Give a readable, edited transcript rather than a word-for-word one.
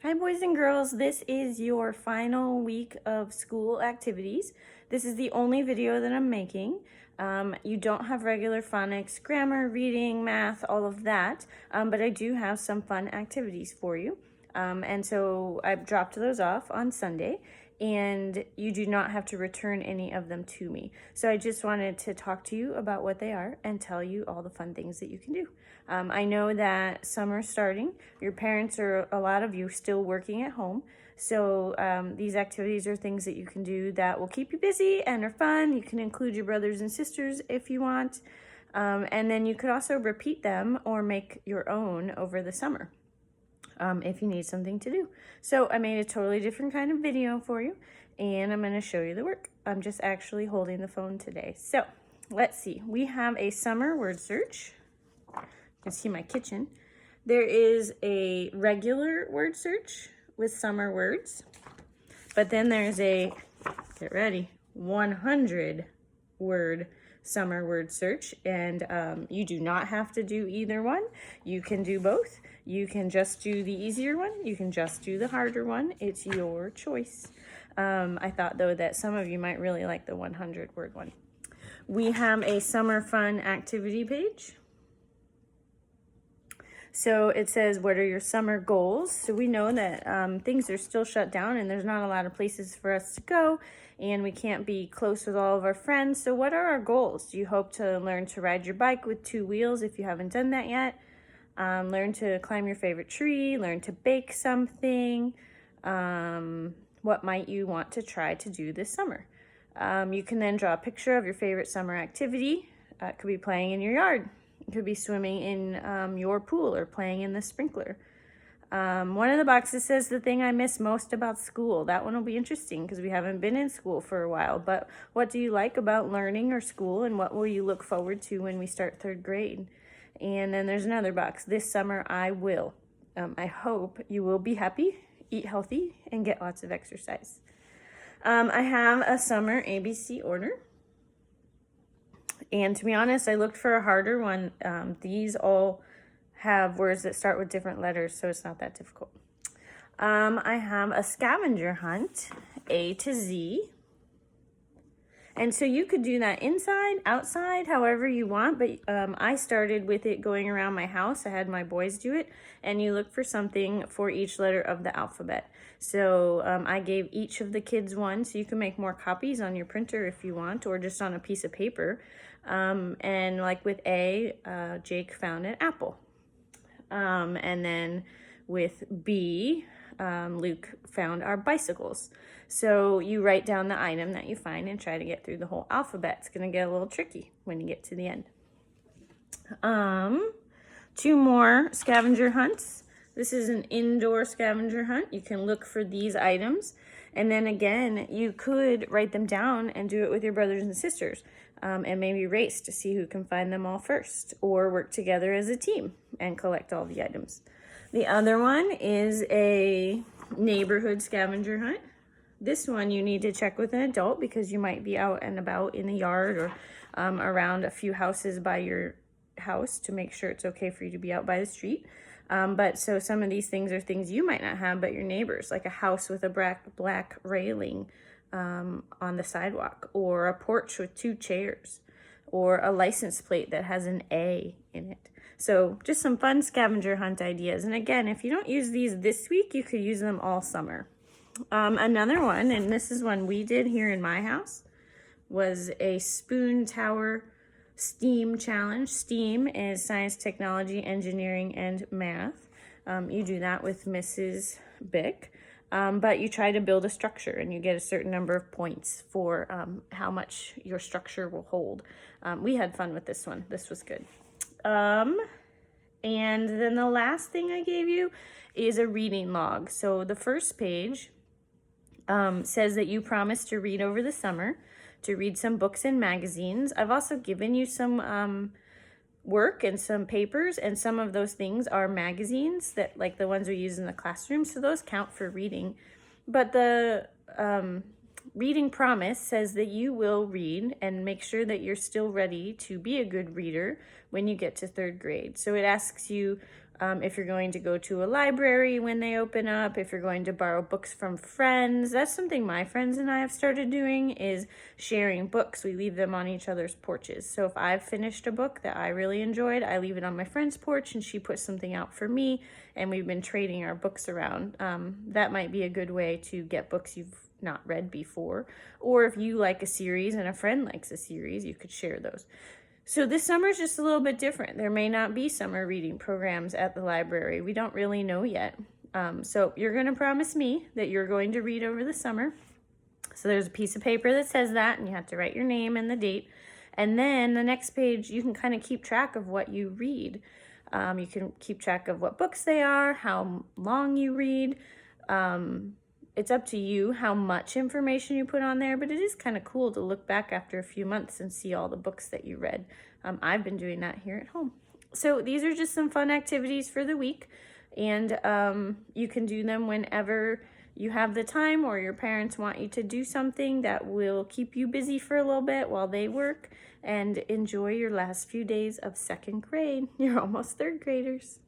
Hi boys and girls, this is your final week of school activities. This is the only video that I'm making. You don't have regular phonics, grammar, reading, math, all of that, but I do have some fun activities for you. And so I've dropped those off on Sunday, and you do not have to return any of them to me. So I just wanted to talk to you about what they are and tell you all the fun things that you can do. I know that summer's starting. Your parents are, a lot of you, still working at home. So these activities are things that you can do that will keep you busy and are fun. You can include your brothers and sisters if you want. And then you could also repeat them or make your own over the summer if you need something to do. So I made a totally different kind of video for you, and I'm going to show you the work. I'm just actually holding the phone today. So let's see. We have a summer word search. You can see my kitchen. There is a regular word search with summer words, but then there's a, get ready, 100 word summer word search, and you do not have to do either one. You can do both. You can just do the easier one. You can just do the harder one. It's your choice. I thought though that some of you might really like the 100 word one. We have a summer fun activity page. So it says, what are your summer goals? So we know that things are still shut down and there's not a lot of places for us to go, and we can't be close with all of our friends. So what are our goals? Do you hope to learn to ride your bike with 2 wheels if you haven't done that yet? Learn to climb your favorite tree, learn to bake something. What might you want to try to do this summer? You can then draw a picture of your favorite summer activity. It could be playing in your yard. It could be swimming in your pool or playing in the sprinkler. One of the boxes says the thing I miss most about school. That one will be interesting because we haven't been in school for a while. But what do you like about learning or school, and what will you look forward to when we start 3rd grade? And then there's another box. This summer I will. I hope you will be happy, eat healthy, and get lots of exercise. I have a summer ABC order. And to be honest, I looked for a harder one. These all have words that start with different letters, so it's not that difficult. I have a scavenger hunt, A to Z. And so you could do that inside, outside, however you want, but I started with it going around my house. I had my boys do it, and you look for something for each letter of the alphabet. So I gave each of the kids one, so you can make more copies on your printer if you want, or just on a piece of paper. And like with A, Jake found an apple. And then with B, Luke found our bicycles. So you write down the item that you find and try to get through the whole alphabet. It's going to get a little tricky when you get to the end. 2 more scavenger hunts. This is an indoor scavenger hunt. You can look for these items. And then again, you could write them down and do it with your brothers and sisters, and maybe race to see who can find them all first, or work together as a team and collect all the items. The other one is a neighborhood scavenger hunt. This one you need to check with an adult because you might be out and about in the yard or around a few houses by your house to make sure it's okay for you to be out by the street. But so some of these things are things you might not have, but your neighbors, like a house with a black railing on the sidewalk, or a porch with 2 chairs, or a license plate that has an A in it. So just some fun scavenger hunt ideas. And again, if you don't use these this week, you could use them all summer. Another one, and this is one we did here in my house, was a spoon tower STEAM challenge. STEAM is science, technology, engineering, and math. You do that with Mrs. Bick, but you try to build a structure and you get a certain number of points for how much your structure will hold. We had fun with this one. This was good. And then the last thing I gave you is a reading log. So the first page says that you promised to read over the summer, to read some books and magazines. I've also given you some work and some papers, and some of those things are magazines that, like the ones we use in the classroom, so those count for reading. But the reading promise says that you will read and make sure that you're still ready to be a good reader when you get to 3rd grade. So it asks you If you're going to go to a library when they open up, if you're going to borrow books from friends. That's something my friends and I have started doing, is sharing books. We leave them on each other's porches. So if I've finished a book that I really enjoyed, I leave it on my friend's porch and she puts something out for me, and we've been trading our books around. That might be a good way to get books you've not read before. Or if you like a series and a friend likes a series, you could share those. So this summer is just a little bit different. There may not be summer reading programs at the library. We don't really know yet. So you're going to promise me that you're going to read over the summer. So there's a piece of paper that says that, and you have to write your name and the date. And then the next page, you can kind of keep track of what you read. You can keep track of what books they are, how long you read. It's up to you how much information you put on there, but it is kind of cool to look back after a few months and see all the books that you read. I've been doing that here at home. So these are just some fun activities for the week, and you can do them whenever you have the time, or your parents want you to do something that will keep you busy for a little bit while they work, and enjoy your last few days of second grade. You're almost third graders.